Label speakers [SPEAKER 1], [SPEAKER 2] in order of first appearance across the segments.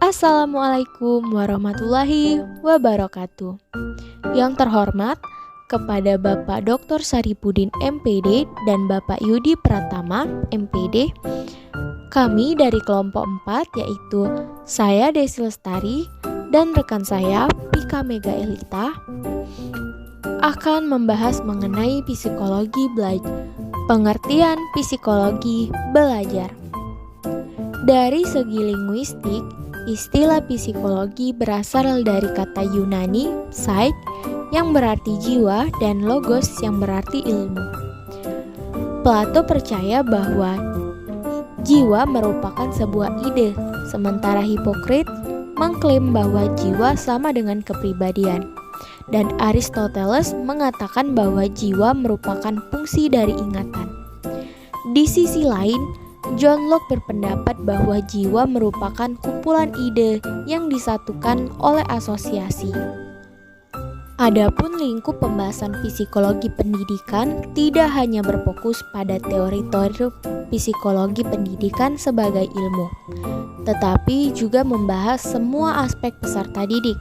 [SPEAKER 1] Assalamualaikum warahmatullahi wabarakatuh. Yang terhormat kepada Bapak Dr. Saripudin MPD dan Bapak Yudi Pratama MPD, kami dari kelompok 4 yaitu saya Desi Lestari dan rekan saya Pika Mega Elita akan membahas mengenai psikologi belajar. Pengertian psikologi belajar. Dari segi linguistik, istilah psikologi berasal dari kata Yunani psyche yang berarti jiwa dan logos yang berarti ilmu. Plato percaya bahwa jiwa merupakan sebuah ide, sementara Hipokrites mengklaim bahwa jiwa sama dengan kepribadian. Dan Aristoteles mengatakan bahwa jiwa merupakan fungsi dari ingatan. Di sisi lain, John Locke berpendapat bahwa jiwa merupakan kumpulan ide yang disatukan oleh asosiasi. Adapun lingkup pembahasan psikologi pendidikan tidak hanya berfokus pada teori-teori psikologi pendidikan sebagai ilmu, tetapi juga membahas semua aspek peserta didik,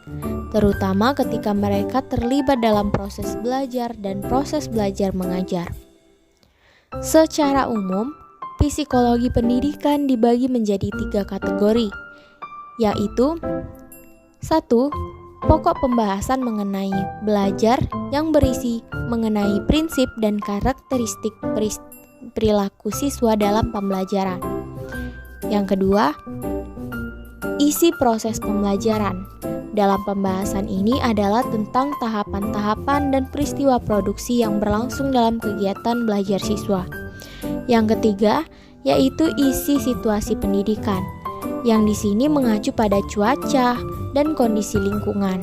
[SPEAKER 1] terutama ketika mereka terlibat dalam proses belajar dan proses belajar mengajar. Secara umum, psikologi pendidikan dibagi menjadi 3 kategori, yaitu 1. Pokok pembahasan mengenai belajar yang berisi mengenai prinsip dan karakteristik perilaku siswa dalam pembelajaran. Yang kedua, isi proses pembelajaran. Dalam pembahasan ini adalah tentang tahapan-tahapan dan peristiwa produksi yang berlangsung dalam kegiatan belajar siswa. Yang ketiga, yaitu isi situasi pendidikan, yang di sini mengacu pada cuaca dan kondisi lingkungan.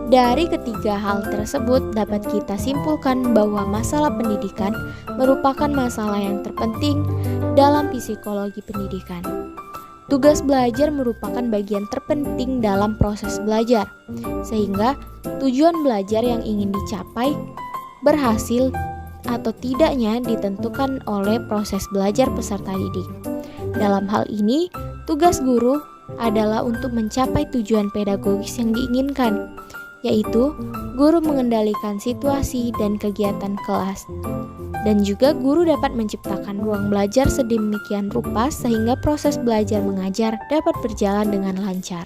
[SPEAKER 1] Dari ketiga hal tersebut dapat kita simpulkan bahwa masalah pendidikan merupakan masalah yang terpenting dalam psikologi pendidikan. Tugas belajar merupakan bagian terpenting dalam proses belajar, sehingga tujuan belajar yang ingin dicapai berhasil atau tidaknya ditentukan oleh proses belajar peserta didik. Dalam hal ini, tugas guru adalah untuk mencapai tujuan pedagogis yang diinginkan, yaitu guru mengendalikan situasi dan kegiatan kelas. Dan juga guru dapat menciptakan ruang belajar sedemikian rupa sehingga proses belajar mengajar dapat berjalan dengan lancar.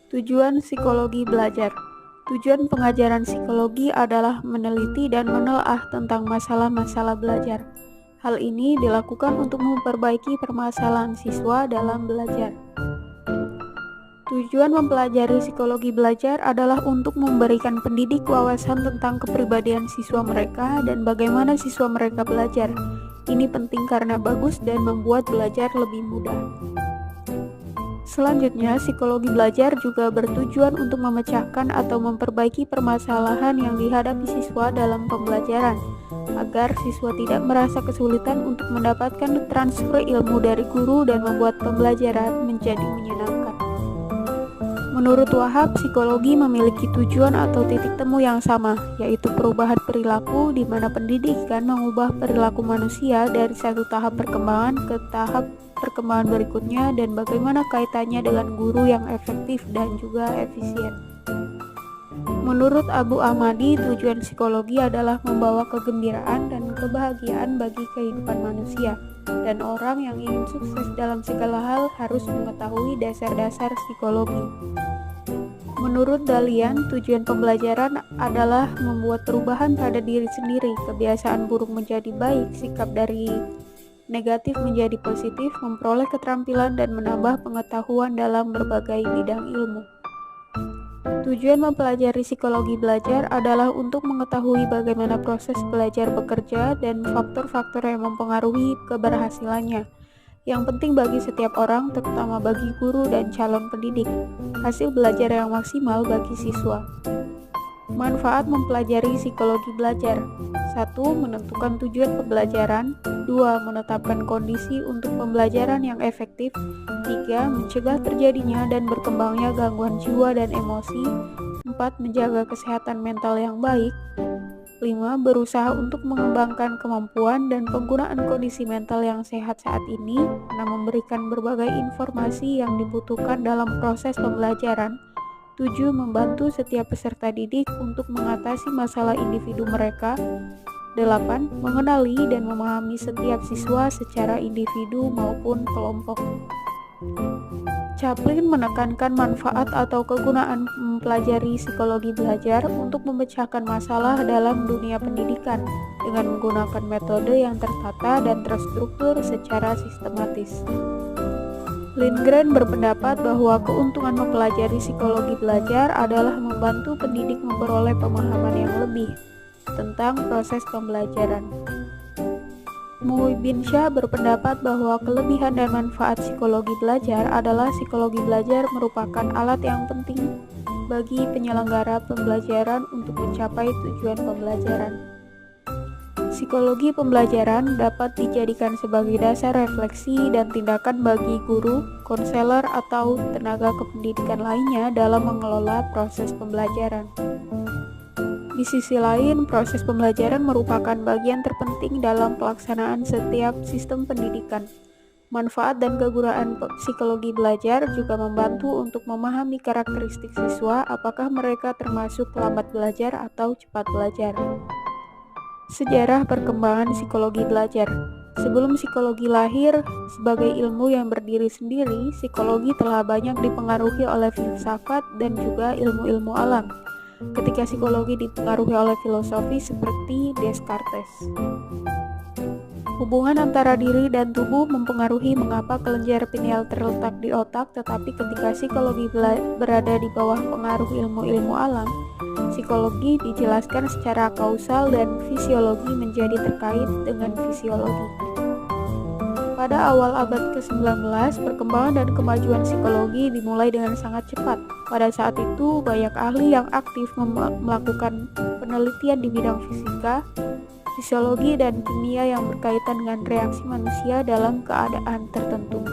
[SPEAKER 2] Tujuan psikologi belajar. Tujuan pengajaran psikologi adalah meneliti dan menelaah tentang masalah-masalah belajar. Hal ini dilakukan untuk memperbaiki permasalahan siswa dalam belajar. Tujuan mempelajari psikologi belajar adalah untuk memberikan pendidik wawasan tentang kepribadian siswa mereka dan bagaimana siswa mereka belajar. Ini penting karena bagus dan membuat belajar lebih mudah. Selanjutnya, psikologi belajar juga bertujuan untuk memecahkan atau memperbaiki permasalahan yang dihadapi siswa dalam pembelajaran, agar siswa tidak merasa kesulitan untuk mendapatkan transfer ilmu dari guru dan membuat pembelajaran menjadi menyenangkan. Menurut Wahab, psikologi memiliki tujuan atau titik temu yang sama, yaitu perubahan perilaku di mana pendidikan mengubah perilaku manusia dari satu tahap perkembangan ke tahap perkembangan berikutnya dan bagaimana kaitannya dengan guru yang efektif dan juga efisien. Menurut Abu Ahmadi, tujuan psikologi adalah membawa kegembiraan dan kebahagiaan bagi kehidupan manusia, dan orang yang ingin sukses dalam segala hal harus mengetahui dasar-dasar psikologi. Menurut Dalian, tujuan pembelajaran adalah membuat perubahan pada diri sendiri, kebiasaan buruk menjadi baik, sikap dari negatif menjadi positif, memperoleh keterampilan dan menambah pengetahuan dalam berbagai bidang ilmu. Tujuan mempelajari psikologi belajar adalah untuk mengetahui bagaimana proses belajar bekerja dan faktor-faktor yang mempengaruhi keberhasilannya. Yang penting bagi setiap orang, terutama bagi guru dan calon pendidik, hasil belajar yang maksimal bagi siswa. Manfaat mempelajari psikologi belajar. 1. Menentukan tujuan pembelajaran. 2. Menetapkan kondisi untuk pembelajaran yang efektif. 3. Mencegah terjadinya dan berkembangnya gangguan jiwa dan emosi. 4. Menjaga kesehatan mental yang baik. 5. Berusaha untuk mengembangkan kemampuan dan penggunaan kondisi mental yang sehat saat ini. 6. Memberikan berbagai informasi yang dibutuhkan dalam proses pembelajaran. 7. Membantu setiap peserta didik untuk mengatasi masalah individu mereka. 8. Mengenali dan memahami setiap siswa secara individu maupun kelompok. Chaplin menekankan manfaat atau kegunaan mempelajari psikologi belajar untuk memecahkan masalah dalam dunia pendidikan dengan menggunakan metode yang tertata dan terstruktur secara sistematis. Lindgren berpendapat bahwa keuntungan mempelajari psikologi belajar adalah membantu pendidik memperoleh pemahaman yang lebih tentang proses pembelajaran. Muhyiddin berpendapat bahwa kelebihan dan manfaat psikologi belajar adalah psikologi belajar merupakan alat yang penting bagi penyelenggara pembelajaran untuk mencapai tujuan pembelajaran. Psikologi pembelajaran dapat dijadikan sebagai dasar refleksi dan tindakan bagi guru, konselor, atau tenaga kependidikan lainnya dalam mengelola proses pembelajaran. Di sisi lain, proses pembelajaran merupakan bagian terpenting dalam pelaksanaan setiap sistem pendidikan. Manfaat dan kegunaan psikologi belajar juga membantu untuk memahami karakteristik siswa, apakah mereka termasuk lambat belajar atau cepat belajar. Sejarah perkembangan psikologi belajar. Sebelum psikologi lahir sebagai ilmu yang berdiri sendiri, psikologi telah banyak dipengaruhi oleh filsafat dan juga ilmu-ilmu alam. Ketika psikologi dipengaruhi oleh filosofi seperti Descartes. Hubungan antara diri dan tubuh mempengaruhi mengapa kelenjar pineal terletak di otak, tetapi ketika psikologi berada di bawah pengaruh ilmu-ilmu alam, psikologi dijelaskan secara kausal dan fisiologi menjadi terkait dengan fisiologi. Pada awal abad ke-19, perkembangan dan kemajuan psikologi dimulai dengan sangat cepat. Pada saat itu, banyak ahli yang aktif melakukan penelitian di bidang fisika, fisiologi, dan kimia yang berkaitan dengan reaksi manusia dalam keadaan tertentu.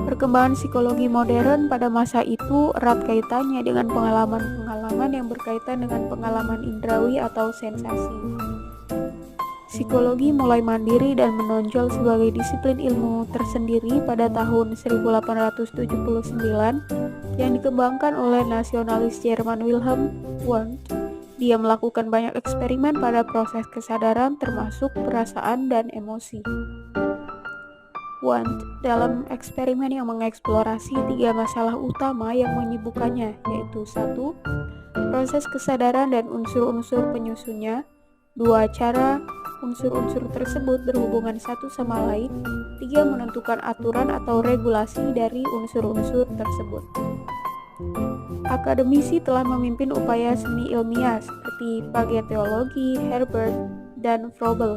[SPEAKER 2] Perkembangan psikologi modern pada masa itu erat kaitannya dengan pengalaman-pengalaman yang berkaitan dengan pengalaman indrawi atau sensasi. Psikologi mulai mandiri dan menonjol sebagai disiplin ilmu tersendiri pada tahun 1879 yang dikembangkan oleh nasionalis Jerman Wilhelm Wundt. Dia melakukan banyak eksperimen pada proses kesadaran termasuk perasaan dan emosi. Wundt dalam eksperimen yang mengeksplorasi 3 masalah utama yang menyibukkannya, yaitu 1. Proses kesadaran dan unsur-unsur penyusunnya. 2. Cara unsur-unsur tersebut berhubungan satu sama lain. 3. Menentukan aturan atau regulasi dari unsur-unsur tersebut. Akademisi telah memimpin upaya seni ilmiah seperti pageteologi, Herbert, dan Froebel.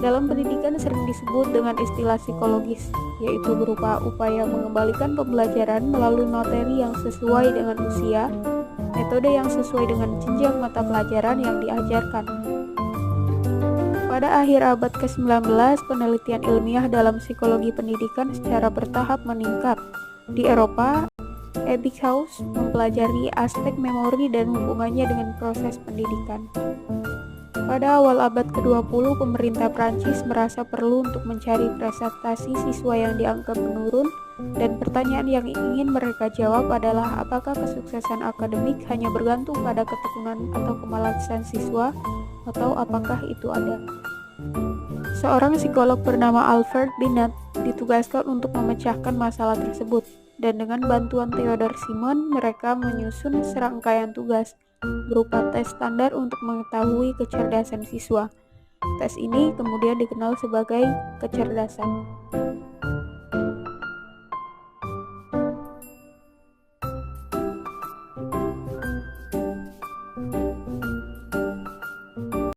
[SPEAKER 2] Dalam pendidikan sering disebut dengan istilah psikologis, yaitu berupa upaya mengembalikan pembelajaran melalui materi yang sesuai dengan usia, metode yang sesuai dengan jenjang mata pelajaran yang diajarkan. Pada akhir abad ke-19, penelitian ilmiah dalam psikologi pendidikan secara bertahap meningkat. Di Eropa, Ebbinghaus mempelajari aspek memori dan hubungannya dengan proses pendidikan. Pada awal abad ke-20, pemerintah Prancis merasa perlu untuk mencari prestasi siswa yang dianggap menurun, dan pertanyaan yang ingin mereka jawab adalah apakah kesuksesan akademik hanya bergantung pada ketekunan atau kemalasan siswa, atau apakah itu ada. Seorang psikolog bernama Alfred Binet ditugaskan untuk memecahkan masalah tersebut, dan dengan bantuan Theodor Simon, mereka menyusun serangkaian tugas berupa tes standar untuk mengetahui kecerdasan siswa. Tes ini kemudian dikenal sebagai kecerdasan.